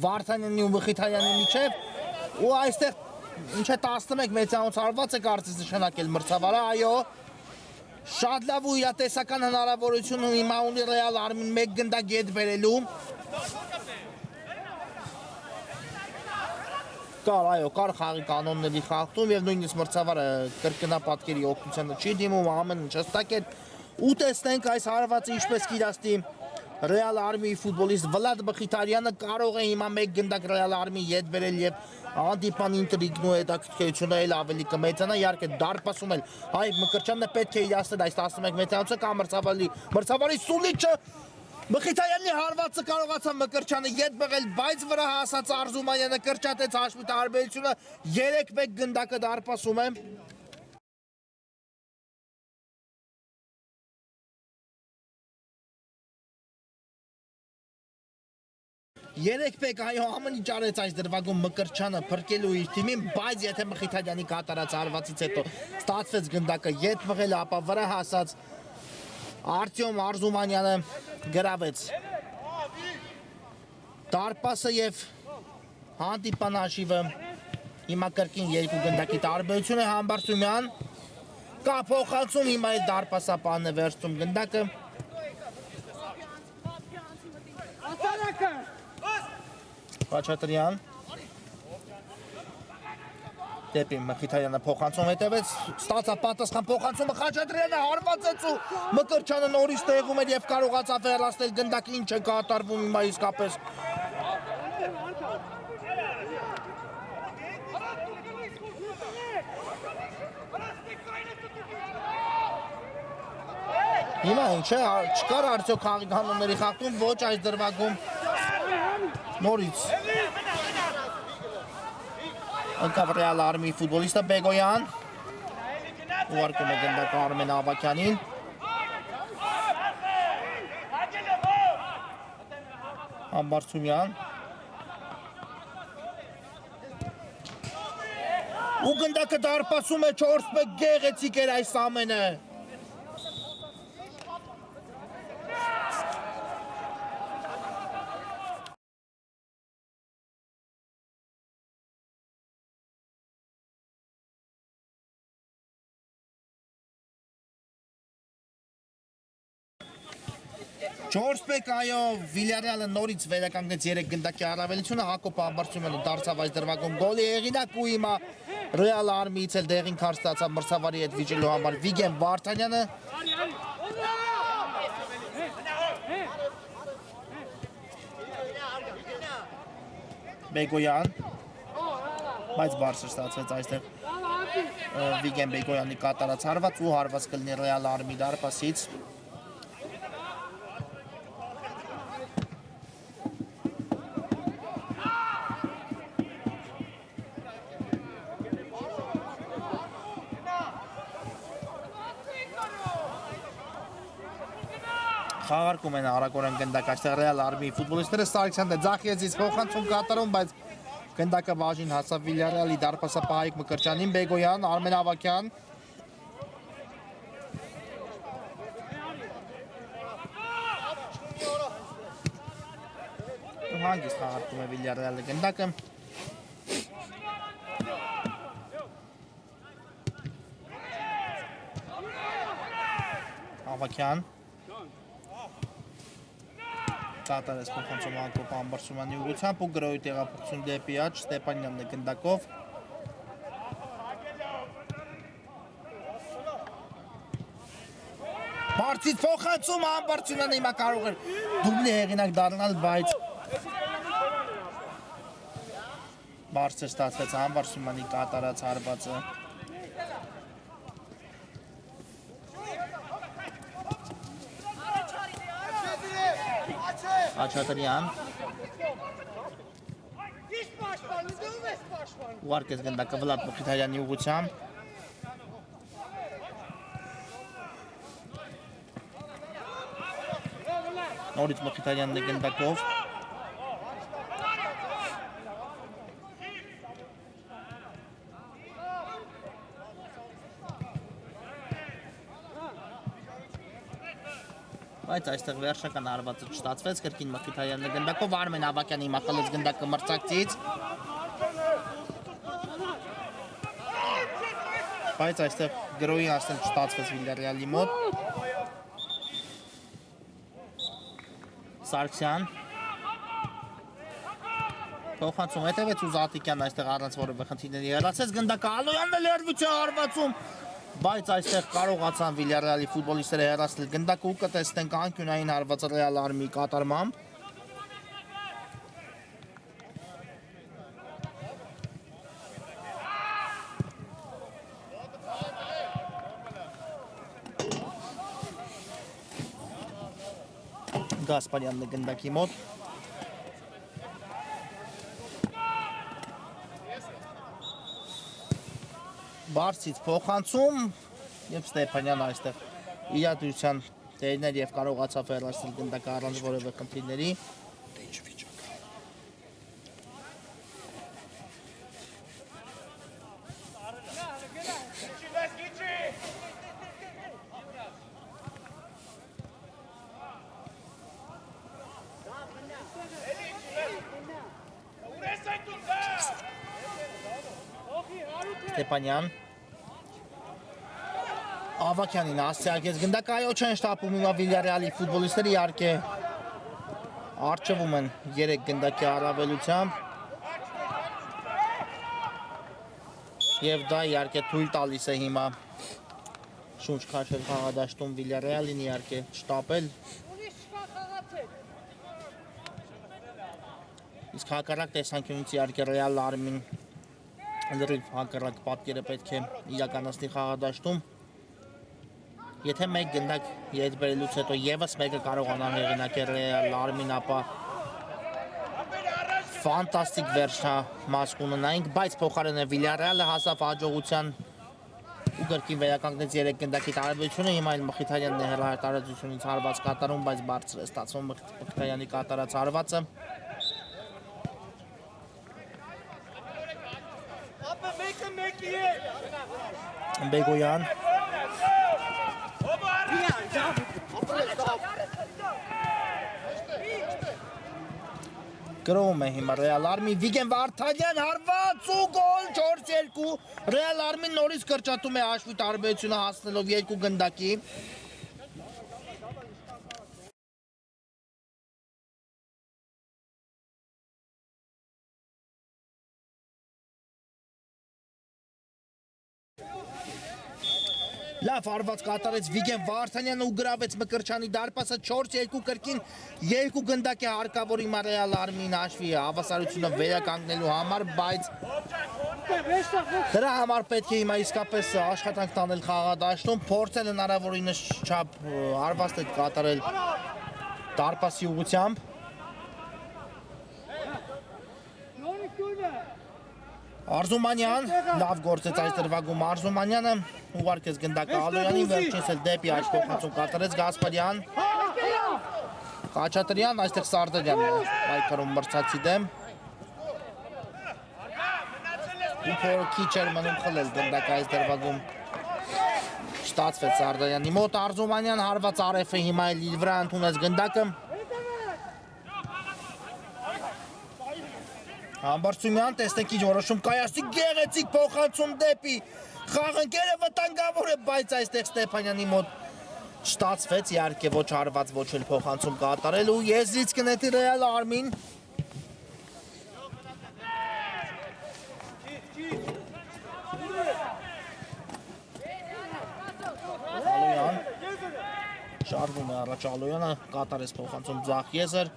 Վարդանյանի ու Մխիթարյանի միջև ու այստեղ Ինչ է 11 մեծանոց հարված է կարծես նշանակել մրցավարը, այո, շատ լավ ու իրատեսական հնարավորություն հիմա ունի Real Army-ն մեկ գնդակ ետ բերելու Կար խաղի կանոնների խախտում և նույնիսկ մրցավարը կրկնապատկերի օգնությանը չի դիմում, ամեն ինչ հստակ է ու տեսնենք այս հարվածը ինչպես կիրաստի Real Army-ի ֆուտբոլիստ Վլադ Մխիթարյանը կարող է հիմա մեկ գնդակ Real Army-ի ետ բերել և հանդիպան ինտրիգն ու հետաքրքրությունը էլ ավելի կմեծանա, իհարկե դարպասում էլ Հայկ Մկրտչյանը պետք է իրացնել այս 11 մեծանոցը կամ մրցավարի սուլիչը Մխիթարյանի հարվածը կարողացավ Մկրտչյանը ետ բղել, բայց վրա հասած Արզումանյանը կրճատեց հաշվի տարբերությունը 3-1 գնդակը դարպասում է 3-1 այո ամեն ինչ արեց այս դրվագում Մկրտչյանը փրկելու իր թիմին, բայց եթե Մխիթարյանի կատարած հարվածից հետո ստացվեց գնդակը ետ մղել, ապա վրա հասած Արտյոմ Արզումանյանը գրավեց դարպասը եւ հանդիպան հաշիվը հիմա կրկին երկու գնդակի տարբերություն է Համբարձումյան կա փոխանցում հիմա էլ դարպասապահն է վերցնում գնդակը Խաչատրյան դեպի Մխիթարյանը փոխանցում հետևեց ստացավ պատասխան փոխանցումը Խաչատրյանը հարվածեց ու Մկրտչյանը նորից տեղում էր եւ կարողացավ հեռացնել գնդակը ինչ է կատարվում հիմա իսկապես Հիմա ինչ է չկար արդյոք խաղի կանոնների խախտում ոչ այս դրվագում Նորից Անկավ Real Army ֆուտբոլիստը Բեգոյան ուղարկում է գնդակը Արմեն Ավակյանին Համբարձումյան ու գնդակը դարպասում է 4-1 գեղեցիկ էր այս ամենը Չորսպեկ այո Villarreal-ը նորից վերականգնեց 3 գնդակի առավելությունը Հակոբ Համբարձումյանը դարձավ այս դրվագում գոլի հեղինակ ու հիմա Real Army-ից էլ դեղին քար ստացավ մրցավարի հետ վիճելու համար Վիգեն Վարդանյանը Բեգոյան բայց բարձր ստացվեց այստեղ Վիգեն Բեգոյանի կատարած հարված ու հարված կլինի Real Army դարպասից Խաղարկում են արագորեն գնդակ այստեղ Ռեալ Արմի ֆուտբոլիստները Սարգսյանը ձախեցից փոխանցում կատարում, բայց գնդակը բաժին հասավ Վիլյարեալի դարպասապահիկ Մկրտչյանին Բեգոյան, Արմեն Ավագյան հանգիստ խաղարկում է Վիլյարեալը գնդակը Ավագյան Կատարես փոխանցում Անկոպ Ամբարսումյանի ուղղությամբ ու գրոյի տեղափոխություն դեպի աջ Ստեփանյանն է գնդակով Բարձից փոխանցում Ամբարսումյանը հիմա կարող էր դուբլի հեղինակ դառնալ, բայց բարձր ստացվեց Ամբարսումյանի կատարած հարվածը Աչատրյան Ուղարկեց գնդակը Վլադ Մխիթարյանի ուղղությամբ Նորից Մխիթարյանն է գնդակով Բայց այստեղ վերջական հարվածը չստացվեց, կրկին Մխիթարյանն է գնդակով, Արմեն Ավագյանը հիմա խլեց գնդակը մրցակցից Բայց այստեղ գրոյի հասնել չստացվեց Վիլյարեալի մոտ Սարգսյան Փոխանցում հետևեց ու Զատիկյան այստեղ առանց որևէ խնդիրների հեռացեց գնդակը Ալոյանն է լերվության հարվածում Բայց այստեղ կարողացան Վիլյարեալի ֆուտբոլիստները հեռացնել գնդակը ու կտեսնենք անկյունային հարվածը Ռեալ Արմի կատարմամբ Գասպարյանն է գնդակի մոտ Բարձից փոխանցում եւ Ստեփանյան այստեղ իրադրության տերներ եւ կարողացավ հեռացնել գնդակը առանց որևէ խնդիրների Ստեփանյան Ավագյանին ասցիակեց գնդակը այո չեն շտապում հիմա Վիլյարեալի ֆուտբոլիստները իհարկե առջևում են 3 գնդակի առավելությամբ եւ դա իհարկե թույլ տալիս է հիմա շունչ քաշել խաղադաշտում Վիլյարեալին իհարկե շտապել իսկ հակառակ տեսանկյունից իհարկե Ռեալ Արմին լրիվ հակառակ պատկերը պետք է իրականացնի խաղադաշտում Եթե մեկ գնդակ ետ բերելուց հետո եւս մեկը կարողանա հեղինակել Ռեալ Արմին, ապա ֆանտաստիկ վերջնամաս կունենայինք, բայց փոխարենը Վիլյարեալը հասավ հաջողության ու գրքին վերականգնեց 3 գնդակի տարբերությունը, հիմա այլ Մխիթարյանն է հեռատարածությունից հարված կատարում, բայց բարձր է ստացվում Մխիթարյանի կատարած հարվածը։ Բեգոյան Գրոում է հիմա Ռեալ Արմի, Վիգեն Վարդանյան հարված ու գոլ 4-2, Ռեալ Արմին նորից կրճատում է հաշվի տարբերությունը հասնելով 2 գնդակի։ Լավ հարված կատարեց Վիգեն Վարդանյանը ու գրավեց Մկրտչյանի դարպասը 4-2 կրկին 2 գնդակ է հարկավոր հիմա Ռեալ Արմին հաշվի հավասարությունը վերականգնելու համար, բայց դրա համար պետք է հիմա իսկապես աշխատանք տանել խաղադաշտում, փորձել հնարավորինս չափ հարվածներ կատարել դարպասի ուղղությամբ։ Արզումանյան, լավ գործեց այս դրվագում Արզումանյանը, ուղարկեց գնդակը Ալոյանին, վերջինս էլ դեպի աջ փոխանցում կատարեց Գասպարյան։ Խաչատրյան, այստեղ Սարդարյանն է պայքարում մրցակցի դեմ։ Ու փորը քիչ էր մնում խլել գնդակ այս դրվագում ստացվեց Սարդարյանի մոտ Արզումանյան հարված Արեֆը հիմա էլ իր վրա ընդունեց գնդակը Համբարձումյան տեսնեք ինչ որոշում կայացի գեղեցիկ փոխանցում դեպի խաղընկերը վտանգավոր է բայց այստեղ Ստեփանյանի մոտ Ստացվեց իհարկե ոչ հարված ոչ էլ փոխանցում կատարել ու եզրից կնետի Ռեալ Արմին Ալոյան շարվում է առաջ Ալոյանը կատարեց փոխանցում ձախ եզր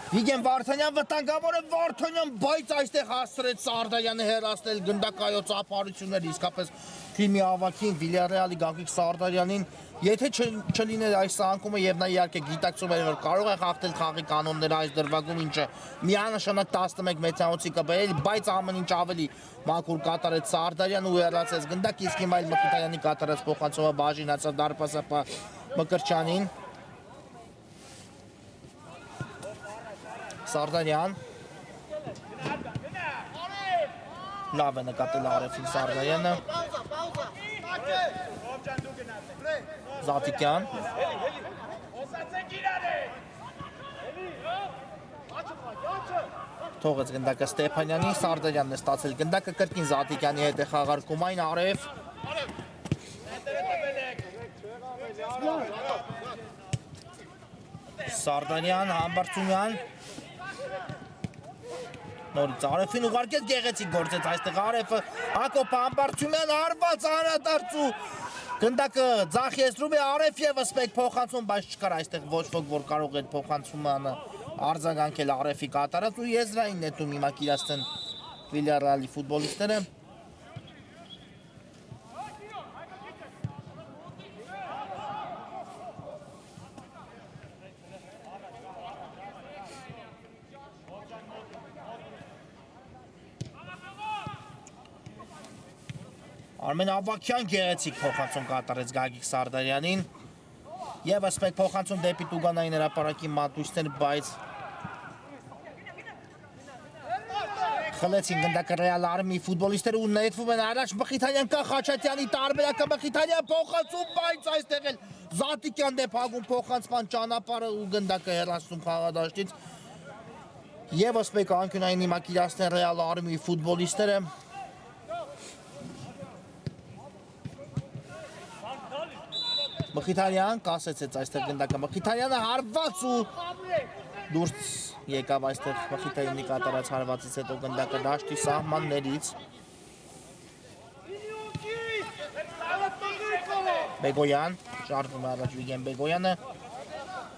Վիգեն Վարդանյան վտանգավոր է Վարդանյան, բայց այստեղ հասցրեց Սարդարյանը հեռացնել գնդակայոց ապարություններ, իսկապես թիմի ավակին Վիլյարեալի Գագիկ Սարդարյանին, եթե չլիներ այս անկումը եւ նա իհարկե գիտակցում էր, որ կարող է խախտել խաղի կանոնները այս դրվագում, ինչը միանշանակ 11 մեծանոցի կբերել, բայց ամեն ինչ ավելի մաքուր կատարեց Սարդարյանը ու հեռացեց գնդակ, իսկ հիմա էլ Մկրտարյանի կատարած փոխանցումը բաժինացավ դարպասապա Մկրտչյանին Սարդարյան Լավ է նկատել Արեֆին Սարդարյանը Զատիկյան Թողեց գնդակը Ստեփանյանին Սարդարյանն է ստացել գնդակը կրկին Զատիկյանի հետ է խաղարկում այն Արեֆ Սարդարյան Համբարձումյան Նորից Արեֆին ուղարկեց գեղեցիկ գործեց այստեղ Արեֆը Հակոբ Համբարձումյան հարված անդրադարձու գնդակը ձախ եզրում է Արեֆ եւս մեկ փոխանցում բայց չկար այստեղ ոչ ոք որ կարող էր փոխանցումը արձագանքել Արեֆի կատարած ու եզրային նետում հիմա կիրացնեն Վիլյարեալի ֆուտբոլիստները Արմեն Ավակյան գեղեցիկ փոխանցում կատարեց Գագիկ Սարդարյանին Եվս մեկ փոխանցում դեպի Տուգանային հրապարակի մատույցներ, բայց խլեցին գնդակը Ռեալ Արմի ֆուտբոլիստները ու նետվում են առաջ Մխիթարյան կա Խաչատյանի տարբերակը Մխիթարյան փոխանցում, բայց այստեղ էլ Զատիկյան դեպ հագում փոխանցման ճանապարհը ու գնդակը հեռացնում խաղադաշտից Եվս մեկ անկյունային հիմա կիրացնեն Ռեալ Արմի ֆուտբոլիստները Մխիթարյան կասեցեց այստեղ գնդակը Մխիթարյանը հարված ու դուրս եկավ այստեղ Մխիթարյանի կատարած հարվածից հետո գնդակը դաշտի սահմաններից Բեգոյան շարժվում է առաջ Վիգեն Բեգոյանը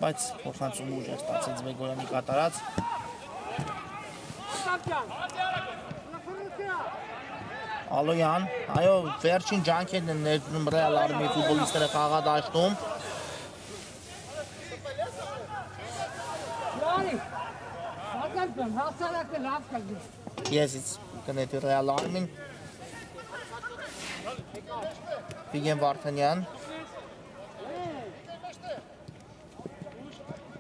բայց փոխանցում ուժ է ստացած Բեգոյանի կատարած Ալոյան, այո, վերջին ջանքերն են ներդնում Ռեալ Արմի ֆուտբոլիստները խաղադաշտում Եզից կնետի Ռեալ Արմին Վիգեն Վարդանյան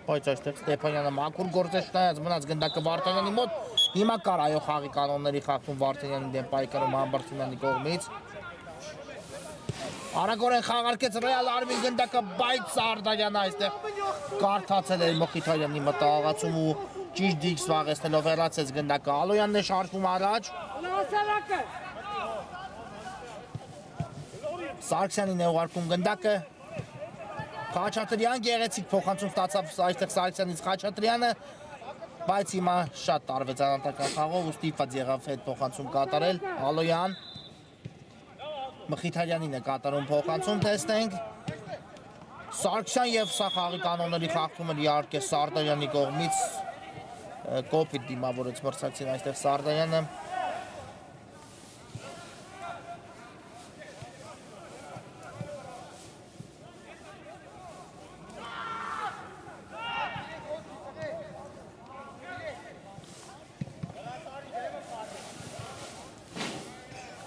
Բայց այստեղ Ստեփանյանը մաքուր գործեց նայած մնաց գնդակը Վարդանյանի մոտ Հիմա կար այո խաղի կանոնների խախտում Վարդանյանի դեմ պայքարում Համբարձումյանի կողմից Արագորեն խաղարկեց Ռեալ Արմին գնդակը բայց Սարդարյանը այստեղ կարդացել էր Մխիթարյանի մտահղացում ու ճիշտ դիգ զբաղեցնելով հեռացեց գնդակը Ալոյանն է շարժվում առաջ Սարգսյանին է ուղարկում գնդակը Խաչատրյան գեղեցիկ փոխանցում ստացավ այստեղ Սարգսյանից Խաչատրյանը բայց հիմա շատ տարվեց անհատական խաղով ու ստիպված եղավ հետ փոխանցում կատարել Ալոյան Մխիթարյանին է կատարում փոխանցում տեսնենք Սարգսյան եւ սա խաղի կանոնների խախտում էր իհարկե Սարդարյանի կողմից կոպիտ դիմավորեց մրցակցին այստեղ Սարդարյանը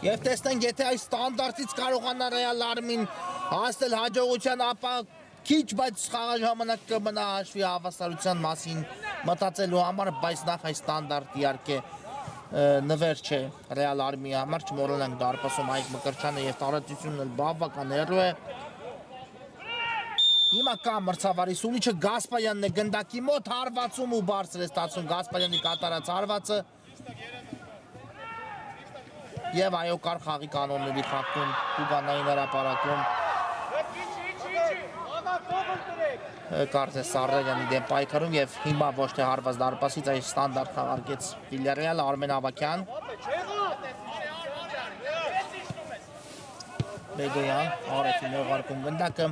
Եվ տեսնենք, եթե այս ստանդարտից կարողանա Ռեալ Արմին Հասնել հաջողության ապա քիչ բայց խաղալ ժամանակ կմնա հաշվի հավասարության մասին մտածելու համար, բայց նախ այս ստանդարտ իհարկե նվեր չէ Ռեալ Արմիի համար, չմոռանանք դարպասում Հայկ Մկրտչյանը եւ տարածությունն էլ բավական հեռու է։ Հիմա կա մրցավարի սուլիչը Գասպարյանն է գնդակի մոտ հարվածում ու բարձր է ստացում Գասպարյանի կատարած հարվածը։ Եվ այո կար խաղի կանոնների խախտում Կուբանային հրապարակում։ Կարծես Սարդարյանի դեմ պայքարում եւ հիմա ոչ թե հարված դարպասից այս ստանդարտ խաղարկեց Վիլյարեալ Արմեն Ավագյան։ Բեգոյան արեցին ուղարկում գնդակը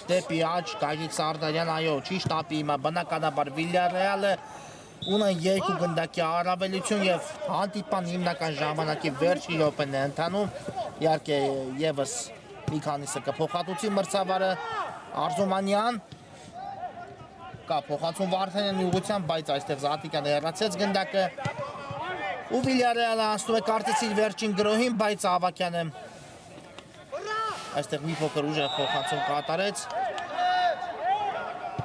դեպի աջ Գագիկ Սարդարյան, այո, չի շտապի հիմա բնականաբար Վիլյարեալը ունեն երկու գնդակի առավելություն եւ հանդիպան հիմնական ժամանակի վերջի րոպեն է ընթանում։ Իհարկե եւս մի քանիսը կփոխհատուցի մրցավարը Արզումանյան կա փոխանցում Վարդանյանի ուղղությամբ, բայց այստեղ Զատիկյանը հեռացեց գնդակը ու Վիլյարեալը անցնում է կարծեցի վերջին գրոհին, բայց Ավագյանը այստեղ մի փոքր ուժեղ փոխանցում կատարեց։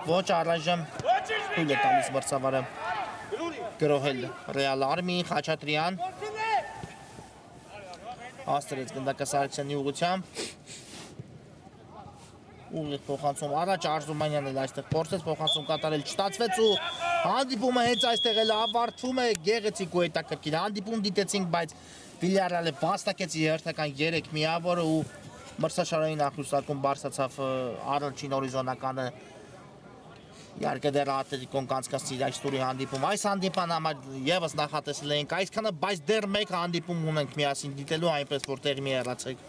Ոչ առայժմ թույլ է տալիս մրցավարը գրոհել Ռեալ Արմիի Խաչատրյան։ Հաստրեց գնդակը Սարգսյանի ուղղությամբ։ Ուղիղ փոխանցում առաջ Արզումանյանն էլ այստեղ փորձեց փոխանցում կատարել, չստացվեց ու հանդիպումը հենց այստեղ էլ ավարտվում է գեղեցիկ ու հետաքրքիր հանդիպում դիտեցինք, բայց Վիլյարեալը վաստակեց իր հերթական 3 միավորը ու մրցաշարային աղյուսակում բարձրացավ առաջին հորիզոնականը։ Իհարկե դեռ Ատլետիկոն կանցկացրի այս տուրի հանդիպում։ Այս հանդիպան համար եւս նախատեսել էինք այսքանը, բայց դեռ մեկ հանդիպում ունենք միասին դիտելու, այնպես որ տեղի մի հեռացեք։